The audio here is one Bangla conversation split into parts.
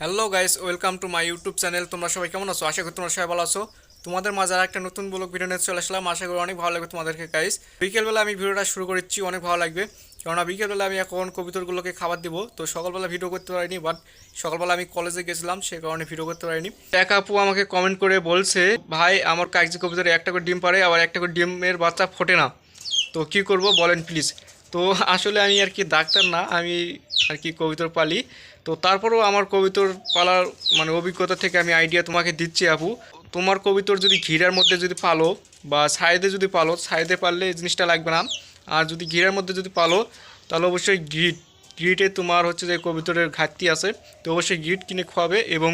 Hello guys, welcome to my YouTube channel. তোমরা সবাই কেমন আছো? আশা করি তোমরা সবাই ভালো আছো। তোমাদের মাঝে আর একটা নতুন ব্লগ ভিডিও নিয়ে চলে আসলাম। আশা করি অনেক ভালো লাগবে তোমাদেরকে গাইস। বিকেলবেলা আমি ভিডিওটা শুরু করেছি, অনেক ভালো লাগবে। কেননা বিকেলবেলা আমি এখন কবুতরগুলোকে খাবার দিব। তো সকালবেলা ভিডিও করতে পারিনি, বাট সকালবেলা আমি কলেজে গেছিলাম, সে কারণে ভিডিও করতে পারিনি। এক আপু আমাকে কমেন্ট করে বলছে, ভাই আমার কাগজি কবুতরে একটা করে ডিম পারে, আবার একটা করে ডিমের বাচ্চা ফোটে না, তো কি করব বলেন প্লিজ। তো আসলে আমি আর কি ডাক্তার না, আমি আর কি কবুতর পালি। তো তারপরেও আমার কবুতর পালার মানে অভিজ্ঞতা থেকে আমি আইডিয়া তোমাকে দিচ্ছি আপু। তোমার কবুতর যদি ঘিরার মধ্যে যদি পালো বা সাইডে যদি পালো, সাইডে পারলে এই জিনিসটা লাগবে না। আর যদি ঘিরার মধ্যে যদি পালো তাহলে অবশ্যই গিটে তোমার হচ্ছে যে কবুতরের ঘাটতি আছে, তো অবশ্যই গিট কিনে খাওয়াবে। এবং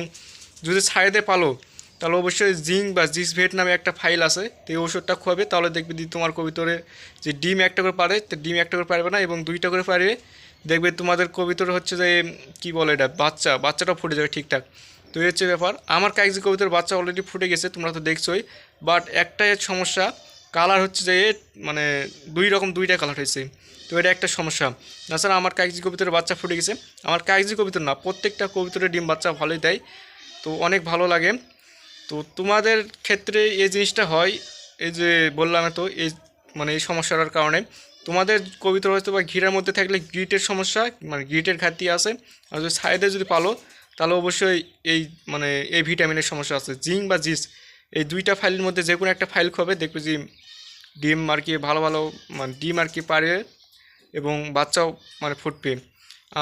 যদি সাইডে পালো তাহলে অবশ্যই জিঙ্ক বা জিসভেট নামে একটা ফাইল আছে, তো এই ওষুধটা খাওয়াবে। তাহলে দেখবে যে তোমার কবুতরের যে ডিম একটা করে পারে, তো ডিম একটা করে পারবে না এবং দুইটা করে পারবে। দেখবে তোমাদের কবুতর হচ্ছে যে কী বলে এটা, বাচ্চাটা ফুটে যাবে ঠিকঠাক। তো এই হচ্ছে ব্যাপার। আমার কাগজি কবুতর বাচ্চা অলরেডি ফুটে গেছে, তোমরা তো দেখছোই। বাট একটাই সমস্যা, কালার হচ্ছে যে মানে দুইটা কালার হয়েছে, তো এটা একটা সমস্যা। তাছাড়া আমার কাগজি কবুতরের বাচ্চা ফুটে গেছে। আমার কাগজি কবুতর না, প্রত্যেকটা কবুতরের ডিম বাচ্চা ভালোই দেয়, তো অনেক ভালো লাগে। তো তোমাদের ক্ষেত্রে এই জিনিসটা হয়, এই যে বললাম তো, এই মানে এই সমস্যাটার কারণে তোমাদের কবিতার হয়তো বা ঘিরের মধ্যে থাকলে গ্রিটের সমস্যা, মানে গ্রিটের ঘাটতি আছে। আর যদি সাইডে যদি পালো তাহলে অবশ্যই এই মানে এই ভিটামিনের সমস্যা আছে। জিঙ্ক বা জিস, এই দুইটা ফাইলের মধ্যে যে কোনো একটা ফাইল খাবে, দেখবে যে ডিম আর কি ভালো ভালো মানে ডিম আর কি পারে এবং বাচ্চাও মানে ফুটবে।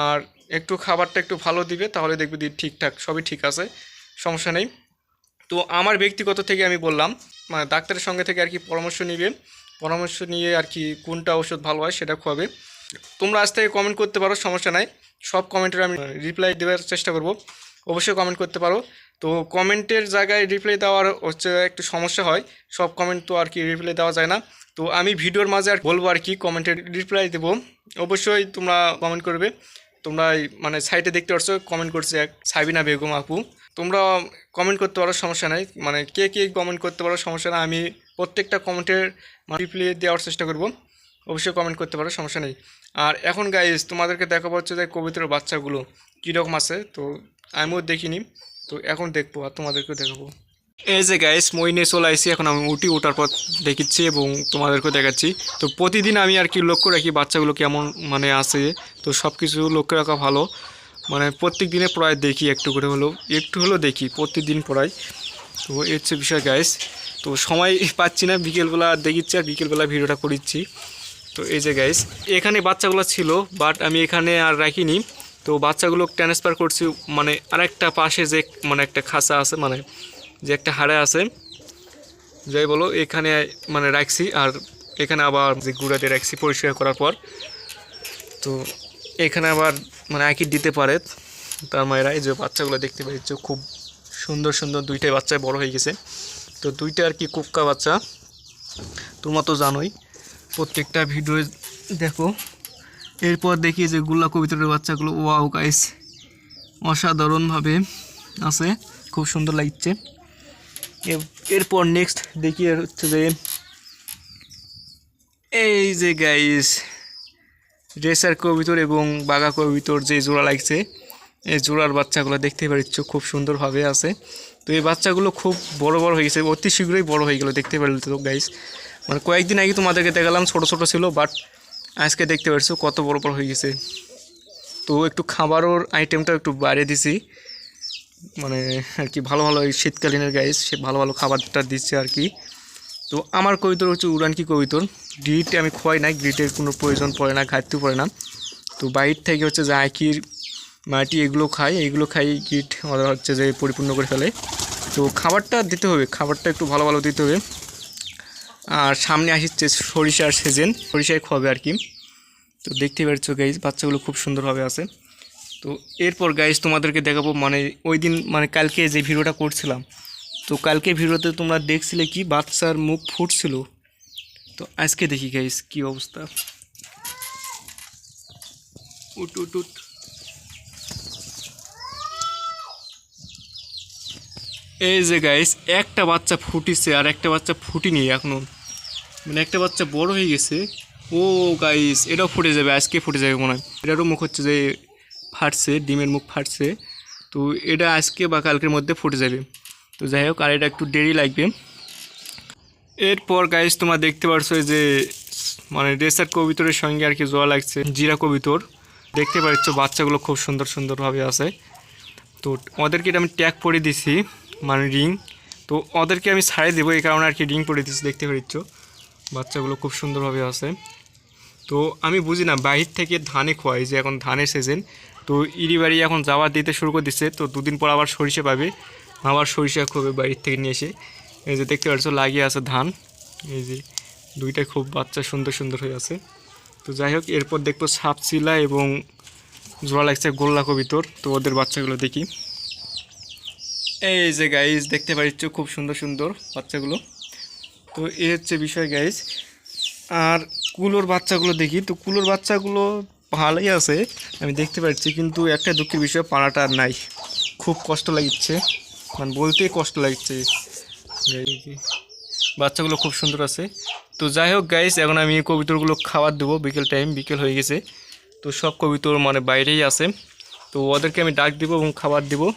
আর একটু খাবারটা একটু ভালো দিবে, তাহলে দেখবে যে ঠিকঠাক সবই ঠিক আছে, সমস্যা নেই। তো আমার ব্যক্তিগত থেকে আমি বললাম, মানে ডাক্তারের সঙ্গে থেকে আর কি পরামর্শ নিবে, পরামর্শ নিয়ে আর কি কোনটা ওষুধ ভালো হয় সেটা খাওয়াবে। তোমরা আজ থেকে কমেন্ট করতে পারো, সমস্যা নাই। সব কমেন্টের আমি রিপ্লাই দেওয়ার চেষ্টা করব, অবশ্যই কমেন্ট করতে পারো। তো কমেন্টের জায়গায় রিপ্লাই দেওয়ার হচ্ছে একটু সমস্যা হয়, সব কমেন্ট তো আর কি রিপ্লাই দেওয়া যায় না। তো আমি ভিডিওর মাঝে আর বলবো আর কি কমেন্টের রিপ্লাই দেবো, অবশ্যই তোমরা কমেন্ট করবে। তোমরা মানে সাইটে দেখতে পাচ্ছ কমেন্ট করছে এক সাবিনা বেগম আপু। তোমরা কমেন্ট করতে পারো, সমস্যা নাই। মানে কে কে কমেন্ট করতে পারো সমস্যা না, আমি প্রত্যেকটা কমেন্টের রিপ্লাই দেওয়ার চেষ্টা করব, অবশ্যই কমেন্ট করতে পারো, সমস্যা নেই। আর এখন গাইজ তোমাদেরকে দেখাবো হচ্ছে যে কবুতরের বাচ্চাগুলো কীরকম আছে, তো আমিও দেখিনি, তো এখন দেখবো আর তোমাদেরকেও দেখাবো। এই যে গাইস, মই নিয়ে চলে আসছি, এখন আমি ওঠার পর দেখিচ্ছি এবং তোমাদেরকেও দেখাচ্ছি। তো প্রতিদিন আমি আর কি লক্ষ্য রাখি বাচ্চাগুলো কেমন মানে আছে, তো সব কিছু লক্ষ্য রাখা ভালো। মানে প্রত্যেক দিনে প্রায় দেখি, একটু হলেও দেখি প্রতিদিন প্রায়। তো এই হচ্ছে বিষয় গাইস। তো সময় পাচ্ছি না, বিকেলবেলা দেখিচ্ছি আর বিকেলবেলা ভিডিওটা করিচ্ছি। তো এই যে গাইস, এখানে বাচ্চাগুলো ছিল, বাট আমি এখানে আর রাখিনি। তো বাচ্চাগুলো ট্রান্সফার করছি মানে আরেকটা পাশে যে মানে একটা খাঁচা আছে, মানে যে একটা হাড়ে আছে যাই বলো, এখানে মানে রাখছি। আর এখানে আবার যে গুঁড়াতে রাখছি পরিষ্কার করার পর, তো এখানে আবার মানে একই দিতে পারে তার মায়েরা। এই যে বাচ্চাগুলো দেখতে পাচ্ছ, খুব সুন্দর সুন্দর দুইটাই বাচ্চা বড় হয়ে গেছে। তো দুইটা আর কি কুক্কা বাচ্চা, তোমরা তো জানোই, প্রত্যেকটা ভিডিও দেখো। এরপর দেখি যে গুল্লা কবিতরের বাচ্চাগুলো, ওয়াও গাইস, অসাধারণভাবে আছে, খুব সুন্দর লাগছে। এরপর নেক্সট দেখি হচ্ছে যে এই যে গাইস, রেসার কবিতর এবং বাঘা কবিতর যে জোড়া লাগছে, এই জোড়ার বাচ্চাগুলো দেখতে পাচ্ছ খুব সুন্দরভাবে আছে। তো এই বাচ্চাগুলো খুব বড় বড় হয়ে গেছে, অতি শীঘ্রই বড় হয়ে গেলো, দেখতে পারলে তো গাইস। মানে কয়েকদিন আগে তোমাদেরকে দেখালাম ছোট ছোট ছিল, বাট আজকে দেখতে পাচ্ছ কত বড় বড় হয়ে গেছে। তো একটু খাবারের আইটেমটা একটু বাড়িয়ে দিছি, মানে আর কি ভালো ভালো এই শীতকালীনের গাইস, সে ভালো ভালো খাবারটা দিচ্ছে আর কি। তো আমার কবিতর হচ্ছে উড়ানকি কবিতর, গ্রিট আমি খোয়াই না, গ্রিটের কোনো প্রয়োজন পড়ে না, ঘাটতি পড়ে না। তো বাইর থেকে হচ্ছে যে আঁকির মাটি এগুলো খাই গ্রিট আমাদের হচ্ছে যে পরিপূর্ণ করে ফেলে। তো খাবারটা দিতে হবে, খাবারটা একটু ভালো ভালো দিতে হবে। আর সামনে আসছে সরিষার সিজন, সরিষায় খাওয়াবে আর কি। তো দেখতে পাচ্ছ গাইজ, বাচ্চাগুলো খুব সুন্দরভাবে আছে। তো এরপর গাইজ তোমাদেরকে দেখাবো, মানে ওই দিন মানে কালকে যে ভিডিওটা করছিলাম, তো কালকে ভিডিওতে তোমরা দেখছিলে কি বাচ্চার মুখ ফুটছিল। তো আজকে দেখি গাইস কি অবস্থা। উঠ উঠ উঠ। এই যে গাইস, একটা বাচ্চা ফুটিছে আর একটা বাচ্চা ফুটিনি এখনো, মানে একটা বাচ্চা বড় হয়ে গেছে। ও গাইস, এটাও ফুটে যাবে, আজকে ফুটে যাবে মনে হয়। এটারও মুখ হচ্ছে যে ফাটছে, ডিমের মুখ ফাটছে। তো তো এটা আজকে বা কালকের মধ্যে ফুটে যাবে। তো যাই হোক, আর এটা একটু দেরি লাগবে। এরপর গাইস তোমরা দেখতে পাচ্ছ যে মানে রেসার কবিতরের সঙ্গে আর কি জোড়া লাগছে জিরা কবিতর। দেখতে পাচ্ছ বাচ্চাগুলো খুব সুন্দর সুন্দরভাবে আছে। তো ওদেরকে আমি ট্যাগ পরে দিছি, মানে রিং। তো ওদেরকে আমি ছাড়ে দেবো, এই কারণে আর কি রিং পরে দিচ্ছি। দেখতে পাচ্ছ বাচ্চাগুলো খুব সুন্দরভাবে আছে। তো আমি বুঝি না, বাহির থেকে ধানে খোয়াই, যে এখন ধানের সিজন। তো ইরি বাড়ি এখন যাওয়া দিতে শুরু করে দিচ্ছে। তো দুদিন পর আবার সরিষা পাবে, আবার সরিষা খুবই বাড়ির থেকে নিয়ে এসে। এই যে দেখতে পাচ্ছ লাগিয়ে আছে ধান, এই যে দুইটা খুব বাচ্চা সুন্দর সুন্দর হয়ে আছে। তো যাই হোক, এরপর দেখবো সাপচিলা এবং জোড়া লাগছে গোল্লা কবিতর। তো ওদের বাচ্চাগুলো দেখি। এই যে গাইজ দেখতে পাচ্ছ খুব সুন্দর সুন্দর বাচ্চাগুলো। তো এই হচ্ছে বিষয় গাইজ। আর কুলোর বাচ্চাগুলো দেখি। তো কুলোর বাচ্চাগুলো ভালোই আছে আমি দেখতে পাচ্ছি, কিন্তু একটা দুঃখের বিষয়, পাড়াটা আর নাই। খুব কষ্ট লাগছে, মানে বলতেই কষ্ট লাগছে। বাচ্চাগুলো খুব সুন্দর আছে। তো যাই হোক গাইস, এখন আমি কবিতরগুলো খাবার দেবো। বিকেল হয়ে গেছে। তো সব কবিতর মানে বাইরেই আছে। তো ওদেরকে আমি ডাক দিব এবং খাবার দেবো।